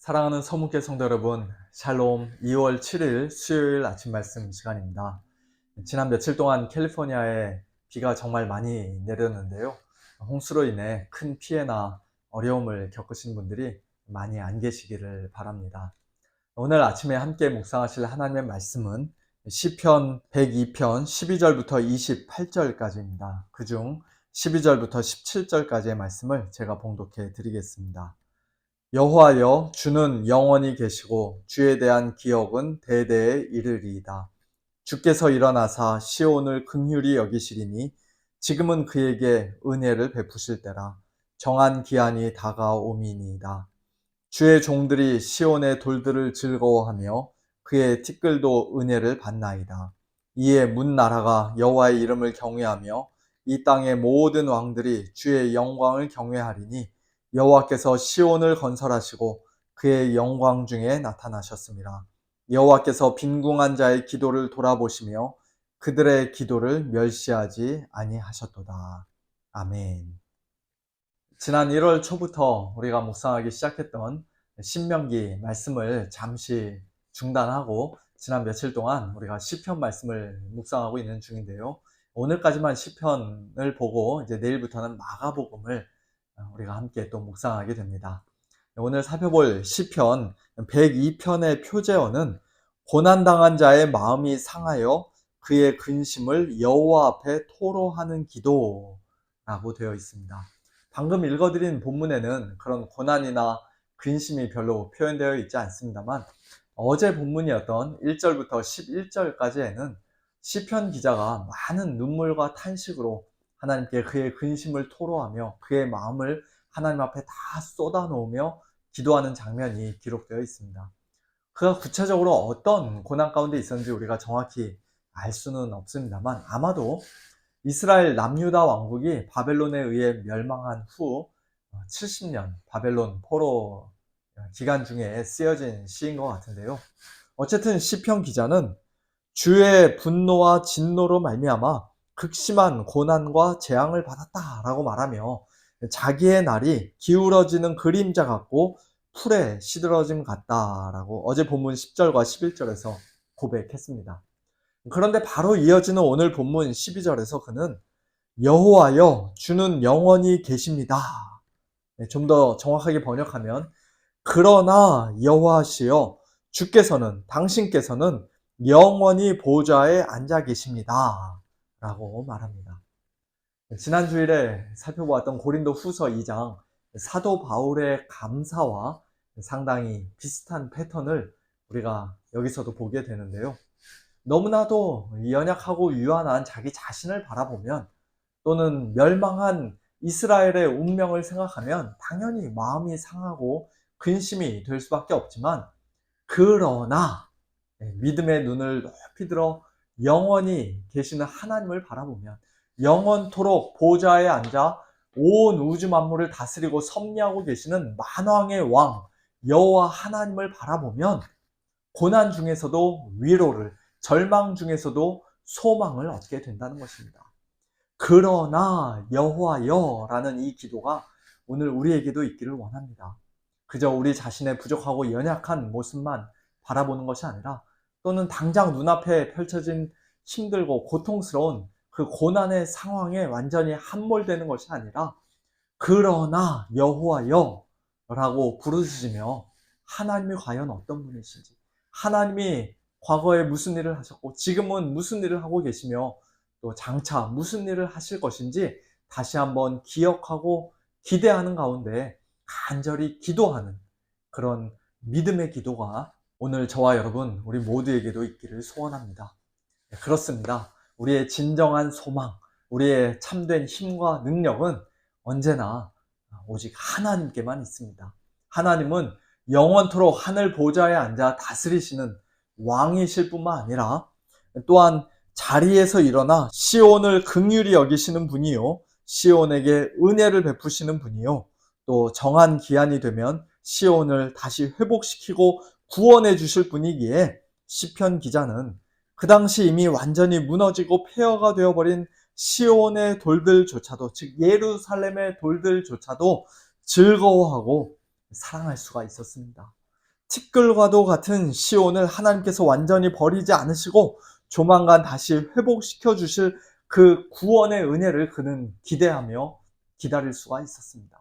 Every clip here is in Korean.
사랑하는 서문계 성도 여러분, 샬롬. 2월 7일 수요일 아침 말씀 시간입니다. 지난 며칠 동안 캘리포니아에 비가 정말 많이 내렸는데요. 홍수로 인해 큰 피해나 어려움을 겪으신 분들이 많이 안 계시기를 바랍니다. 오늘 아침에 함께 묵상하실 하나님의 말씀은 시편 102편 12절부터 28절까지입니다. 그중 12절부터 17절까지의 말씀을 제가 봉독해 드리겠습니다. 여호와여, 주는 영원히 계시고 주에 대한 기억은 대대에 이르리이다. 주께서 일어나사 시온을 긍휼히 여기시리니 지금은 그에게 은혜를 베푸실 때라. 정한 기한이 다가오미니이다. 주의 종들이 시온의 돌들을 즐거워하며 그의 티끌도 은혜를 받나이다. 이에 문 나라가 여호와의 이름을 경외하며 이 땅의 모든 왕들이 주의 영광을 경외하리니 여호와께서 시온을 건설하시고 그의 영광 중에 나타나셨습니다. 여호와께서 빈궁한 자의 기도를 돌아보시며 그들의 기도를 멸시하지 아니하셨도다. 아멘. 지난 1월 초부터 우리가 묵상하기 시작했던 신명기 말씀을 잠시 중단하고 지난 며칠 동안 우리가 시편 말씀을 묵상하고 있는 중인데요. 오늘까지만 시편을 보고 이제 내일부터는 마가복음을 우리가 함께 또 묵상하게 됩니다. 오늘 살펴볼 시편 102편의 표제어는 고난당한 자의 마음이 상하여 그의 근심을 여호와 앞에 토로하는 기도라고 되어 있습니다. 방금 읽어드린 본문에는 그런 고난이나 근심이 별로 표현되어 있지 않습니다만 어제 본문이었던 1절부터 11절까지에는 시편 기자가 많은 눈물과 탄식으로 하나님께 그의 근심을 토로하며 그의 마음을 하나님 앞에 다 쏟아놓으며 기도하는 장면이 기록되어 있습니다. 그가 구체적으로 어떤 고난 가운데 있었는지 우리가 정확히 알 수는 없습니다만 아마도 이스라엘 남유다 왕국이 바벨론에 의해 멸망한 후 70년 바벨론 포로 기간 중에 쓰여진 시인 것 같은데요. 어쨌든 시편 기자는 주의 분노와 진노로 말미암아 극심한 고난과 재앙을 받았다라고 말하며 자기의 날이 기울어지는 그림자 같고 풀에 시들어짐 같다라고 어제 본문 10절과 11절에서 고백했습니다. 그런데 바로 이어지는 오늘 본문 12절에서 그는 여호와여, 주는 영원히 계십니다. 좀 더 정확하게 번역하면 그러나 여호와시여, 주께서는, 당신께서는 영원히 보좌에 앉아 계십니다 라고 말합니다. 지난 주일에 살펴보았던 고린도 후서 2장 사도 바울의 감사와 상당히 비슷한 패턴을 우리가 여기서도 보게 되는데요. 너무나도 연약하고 유한한 자기 자신을 바라보면 또는 멸망한 이스라엘의 운명을 생각하면 당연히 마음이 상하고 근심이 될 수밖에 없지만 그러나 믿음의 눈을 높이 들어 영원히 계시는 하나님을 바라보면 영원토록 보좌에 앉아 온 우주 만물을 다스리고 섭리하고 계시는 만왕의 왕 여호와 하나님을 바라보면 고난 중에서도 위로를, 절망 중에서도 소망을 얻게 된다는 것입니다. 그러나 여호와여 라는 이 기도가 오늘 우리에게도 있기를 원합니다. 그저 우리 자신의 부족하고 연약한 모습만 바라보는 것이 아니라 또는 당장 눈앞에 펼쳐진 힘들고 고통스러운 그 고난의 상황에 완전히 함몰되는 것이 아니라 그러나 여호와여 라고 부르짖으며 하나님이 과연 어떤 분이신지, 하나님이 과거에 무슨 일을 하셨고 지금은 무슨 일을 하고 계시며 또 장차 무슨 일을 하실 것인지 다시 한번 기억하고 기대하는 가운데 간절히 기도하는 그런 믿음의 기도가 오늘 저와 여러분 우리 모두에게도 있기를 소원합니다. 그렇습니다. 우리의 진정한 소망, 우리의 참된 힘과 능력은 언제나 오직 하나님께만 있습니다. 하나님은 영원토록 하늘 보좌에 앉아 다스리시는 왕이실 뿐만 아니라 또한 자리에서 일어나 시온을 긍휼히 여기시는 분이요, 시온에게 은혜를 베푸시는 분이요, 또 정한 기한이 되면 시온을 다시 회복시키고 구원해 주실 분이기에 시편 기자는 그 당시 이미 완전히 무너지고 폐허가 되어버린 시온의 돌들조차도, 즉 예루살렘의 돌들조차도 즐거워하고 사랑할 수가 있었습니다. 티끌과도 같은 시온을 하나님께서 완전히 버리지 않으시고 조만간 다시 회복시켜 주실 그 구원의 은혜를 그는 기대하며 기다릴 수가 있었습니다.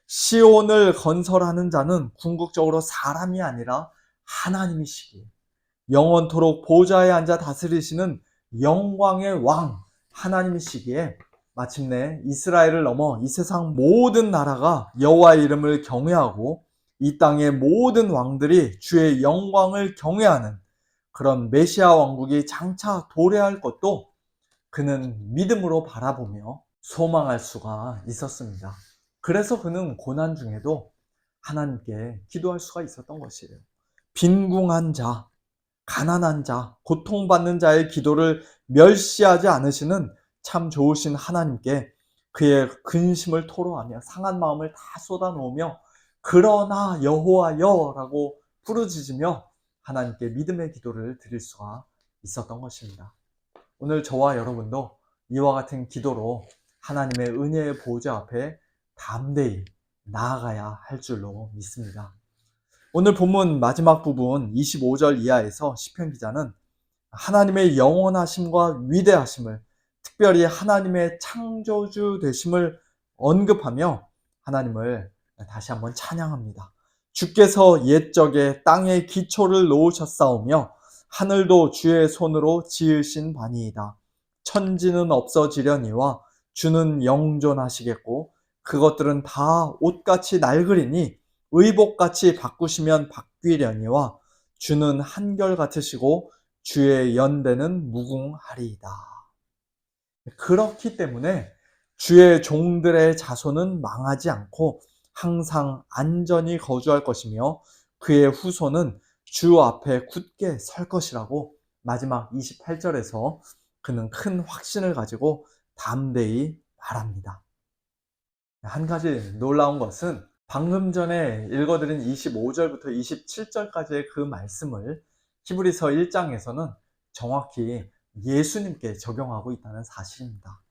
시온을 건설하는 자는 궁극적으로 사람이 아니라 하나님이시기에 영원토록 보좌에 앉아 다스리시는 영광의 왕 하나님이시기에 마침내 이스라엘을 넘어 이 세상 모든 나라가 여호와의 이름을 경외하고 이 땅의 모든 왕들이 주의 영광을 경외하는 그런 메시아 왕국이 장차 도래할 것도 그는 믿음으로 바라보며 소망할 수가 있었습니다. 그래서 그는 고난 중에도 하나님께 기도할 수가 있었던 것이에요. 빈궁한 자, 가난한 자, 고통받는 자의 기도를 멸시하지 않으시는 참 좋으신 하나님께 그의 근심을 토로하며 상한 마음을 다 쏟아놓으며 그러나 여호와여 라고 부르짖으며 하나님께 믿음의 기도를 드릴 수가 있었던 것입니다. 오늘 저와 여러분도 이와 같은 기도로 하나님의 은혜의 보좌 앞에 담대히 나아가야 할 줄로 믿습니다. 오늘 본문 마지막 부분 25절 이하에서 시편 기자는 하나님의 영원하심과 위대하심을, 특별히 하나님의 창조주 되심을 언급하며 하나님을 다시 한번 찬양합니다. 주께서 옛적에 땅에 기초를 놓으셨사오며 하늘도 주의 손으로 지으신 바니이다. 천지는 없어지려니와 주는 영존하시겠고 그것들은 다 옷같이 낡으리니 의복같이 바꾸시면 바뀌려니와 주는 한결같으시고 주의 연대는 무궁하리이다. 그렇기 때문에 주의 종들의 자손은 망하지 않고 항상 안전히 거주할 것이며 그의 후손은 주 앞에 굳게 설 것이라고 마지막 28절에서 그는 큰 확신을 가지고 담대히 말합니다. 한 가지 놀라운 것은 방금 전에 읽어드린 25절부터 27절까지의 그 말씀을 히브리서 1장에서는 정확히 예수님께 적용하고 있다는 사실입니다.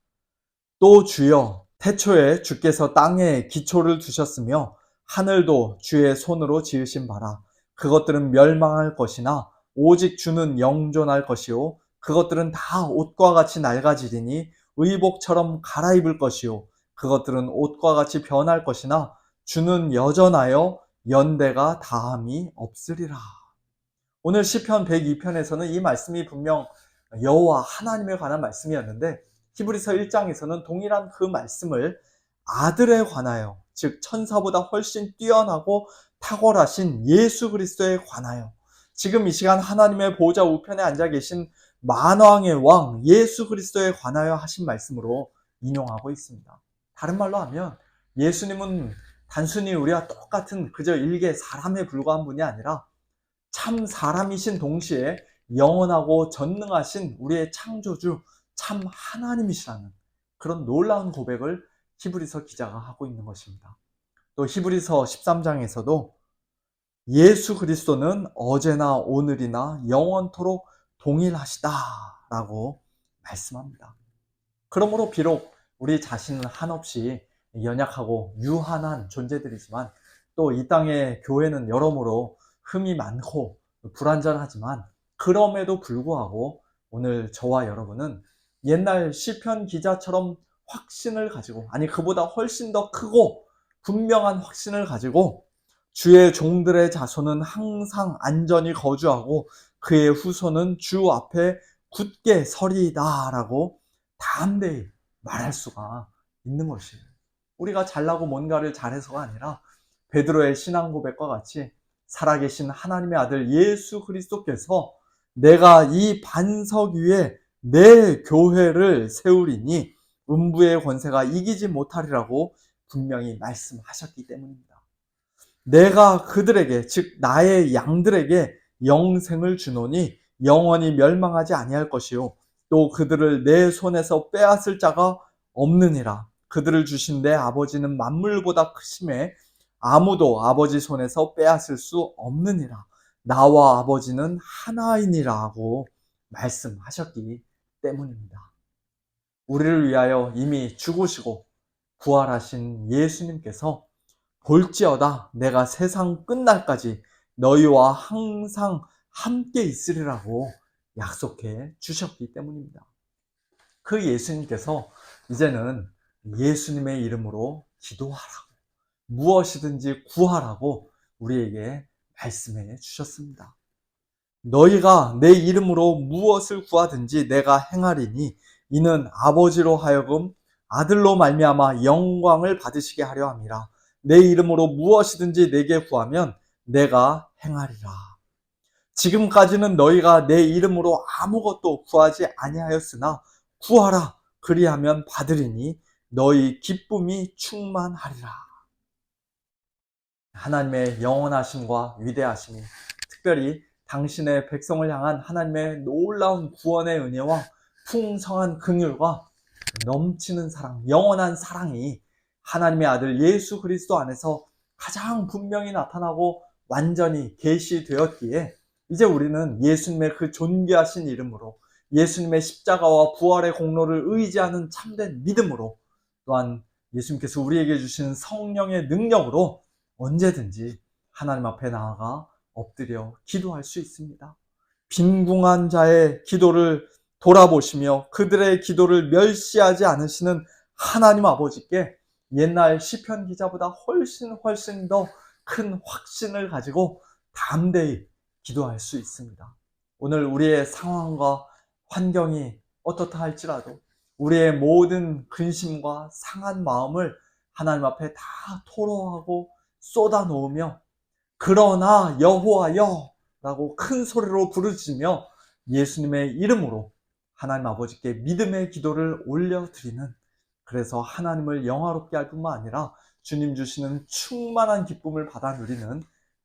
또 주여 태초에 주께서 땅에 기초를 두셨으며 하늘도 주의 손으로 지으신 바라. 그것들은 멸망할 것이나 오직 주는 영존할 것이요 그것들은 다 옷과 같이 낡아지리니 의복처럼 갈아입을 것이요 그것들은 옷과 같이 변할 것이나 주는 여전하여 연대가 다함이 없으리라. 오늘 시편 102편에서는 이 말씀이 분명 여호와 하나님에 관한 말씀이었는데 히브리서 1장에서는 동일한 그 말씀을 아들에 관하여, 즉 천사보다 훨씬 뛰어나고 탁월하신 예수 그리스도에 관하여, 지금 이 시간 하나님의 보좌 우편에 앉아 계신 만왕의 왕 예수 그리스도에 관하여 하신 말씀으로 인용하고 있습니다. 다른 말로 하면 예수님은 단순히 우리와 똑같은 그저 일개 사람에 불과한 분이 아니라 참 사람이신 동시에 영원하고 전능하신 우리의 창조주 참 하나님이시라는 그런 놀라운 고백을 히브리서 기자가 하고 있는 것입니다. 또 히브리서 13장에서도 예수 그리스도는 어제나 오늘이나 영원토록 동일하시다라고 말씀합니다. 그러므로 비록 우리 자신은 한없이 연약하고 유한한 존재들이지만 또 이 땅의 교회는 여러모로 흠이 많고 불완전하지만 그럼에도 불구하고 오늘 저와 여러분은 옛날 시편 기자처럼 확신을 가지고, 아니 그보다 훨씬 더 크고 분명한 확신을 가지고 주의 종들의 자손은 항상 안전히 거주하고 그의 후손은 주 앞에 굳게 서리이다 라고 담대히 말할 수가 있는 것이에요. 우리가 잘나고 뭔가를 잘해서가 아니라 베드로의 신앙 고백과 같이 살아계신 하나님의 아들 예수 그리스도께서 내가 이 반석 위에 내 교회를 세우리니 음부의 권세가 이기지 못하리라고 분명히 말씀하셨기 때문입니다. 내가 그들에게, 즉 나의 양들에게 영생을 주노니 영원히 멸망하지 아니할 것이요 또 그들을 내 손에서 빼앗을 자가 없느니라. 그들을 주신 내 아버지는 만물보다 크심에 아무도 아버지 손에서 빼앗을 수 없느니라. 나와 아버지는 하나이니라고 말씀하셨기 때문입니다. 우리를 위하여 이미 죽으시고 부활하신 예수님께서 볼지어다 내가 세상 끝날까지 너희와 항상 함께 있으리라고 약속해 주셨기 때문입니다. 그 예수님께서 이제는 예수님의 이름으로 기도하라고, 무엇이든지 구하라고 우리에게 말씀해 주셨습니다. 너희가 내 이름으로 무엇을 구하든지 내가 행하리니 이는 아버지로 하여금 아들로 말미암아 영광을 받으시게 하려 함이라. 내 이름으로 무엇이든지 내게 구하면 내가 행하리라. 지금까지는 너희가 내 이름으로 아무것도 구하지 아니하였으나 구하라, 그리하면 받으리니 너희 기쁨이 충만하리라. 하나님의 영원하심과 위대하심이, 특별히 당신의 백성을 향한 하나님의 놀라운 구원의 은혜와 풍성한 긍휼과 넘치는 사랑, 영원한 사랑이 하나님의 아들 예수 그리스도 안에서 가장 분명히 나타나고 완전히 계시되었기에 이제 우리는 예수님의 그 존귀하신 이름으로, 예수님의 십자가와 부활의 공로를 의지하는 참된 믿음으로, 또한 예수님께서 우리에게 주신 성령의 능력으로 언제든지 하나님 앞에 나아가 엎드려 기도할 수 있습니다. 빈궁한 자의 기도를 돌아보시며 그들의 기도를 멸시하지 않으시는 하나님 아버지께 옛날 시편 기자보다 훨씬 더 큰 확신을 가지고 담대히 기도할 수 있습니다. 오늘 우리의 상황과 환경이 어떻다 할지라도 우리의 모든 근심과 상한 마음을 하나님 앞에 다 토로하고 쏟아놓으며 그러나 여호와여 라고 큰 소리로 부르짖으며 예수님의 이름으로 하나님 아버지께 믿음의 기도를 올려드리는, 그래서 하나님을 영화롭게 할 뿐만 아니라 주님 주시는 충만한 기쁨을 받아 누리는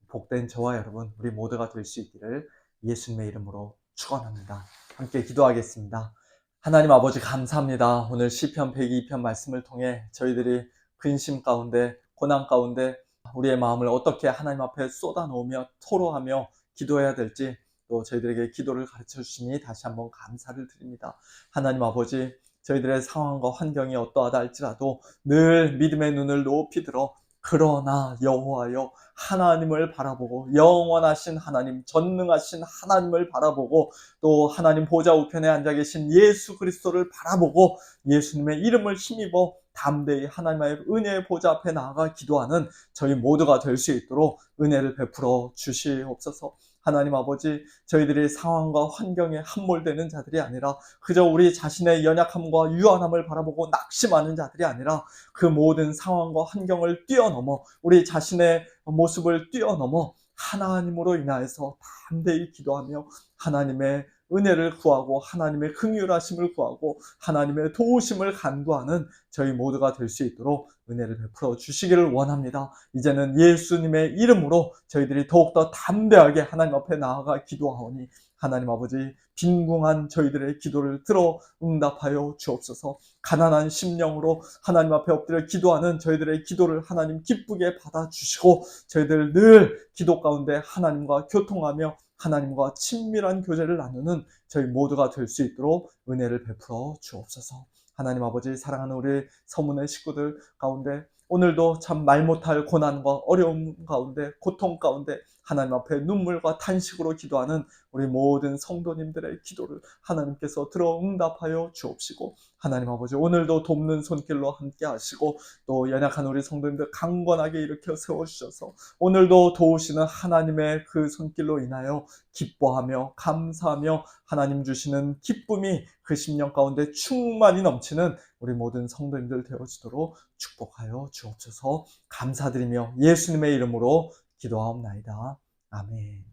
복된 저와 여러분, 우리 모두가 될 수 있기를 예수님의 이름으로 축원합니다. 함께 기도하겠습니다. 하나님 아버지 감사합니다. 오늘 시편 102편 말씀을 통해 저희들이 근심 가운데, 고난 가운데 우리의 마음을 어떻게 하나님 앞에 쏟아놓으며 토로하며 기도해야 될지 또 저희들에게 기도를 가르쳐 주시니 다시 한번 감사를 드립니다. 하나님 아버지, 저희들의 상황과 환경이 어떠하다 할지라도 늘 믿음의 눈을 높이 들어 그러나 여호와여 하나님을 바라보고 영원하신 하나님, 전능하신 하나님을 바라보고 또 하나님 보좌 우편에 앉아 계신 예수 그리스도를 바라보고 예수님의 이름을 힘입어 담대히 하나님의 은혜의 보좌 앞에 나아가 기도하는 저희 모두가 될 수 있도록 은혜를 베풀어 주시옵소서. 하나님 아버지, 저희들이 상황과 환경에 함몰되는 자들이 아니라 그저 우리 자신의 연약함과 유한함을 바라보고 낙심하는 자들이 아니라 그 모든 상황과 환경을 뛰어넘어 우리 자신의 모습을 뛰어넘어 하나님으로 인하여서 담대히 기도하며 하나님의 은혜를 구하고 하나님의 긍휼하심을 구하고 하나님의 도우심을 간구하는 저희 모두가 될 수 있도록 은혜를 베풀어 주시기를 원합니다. 이제는 예수님의 이름으로 저희들이 더욱더 담대하게 하나님 앞에 나아가 기도하오니 하나님 아버지, 빈궁한 저희들의 기도를 들어 응답하여 주옵소서. 가난한 심령으로 하나님 앞에 엎드려 기도하는 저희들의 기도를 하나님 기쁘게 받아주시고 저희들 늘 기도 가운데 하나님과 교통하며 하나님과 친밀한 교제를 나누는 저희 모두가 될 수 있도록 은혜를 베풀어 주옵소서. 하나님 아버지, 사랑하는 우리 서문의 식구들 가운데 오늘도 참 말 못할 고난과 어려움 가운데, 고통 가운데 하나님 앞에 눈물과 탄식으로 기도하는 우리 모든 성도님들의 기도를 하나님께서 들어 응답하여 주옵시고 하나님 아버지, 오늘도 돕는 손길로 함께 하시고 또 연약한 우리 성도님들 강건하게 일으켜 세워주셔서 오늘도 도우시는 하나님의 그 손길로 인하여 기뻐하며 감사하며 하나님 주시는 기쁨이 그 심령 가운데 충만히 넘치는 우리 모든 성도님들 되어지도록 축복하여 주옵소서. 감사드리며 예수님의 이름으로 기도하옵나이다. 아멘.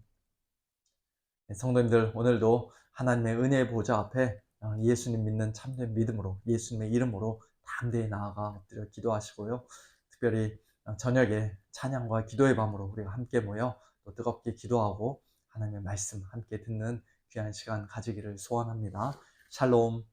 성도님들, 오늘도 하나님의 은혜의 보좌 앞에 예수님 믿는 참된 믿음으로 예수님의 이름으로 담대히 나아가 엎드려 기도하시고요. 특별히 저녁에 찬양과 기도의 밤으로 우리가 함께 모여 또 뜨겁게 기도하고 하나님의 말씀 함께 듣는 귀한 시간 가지기를 소원합니다. 샬롬.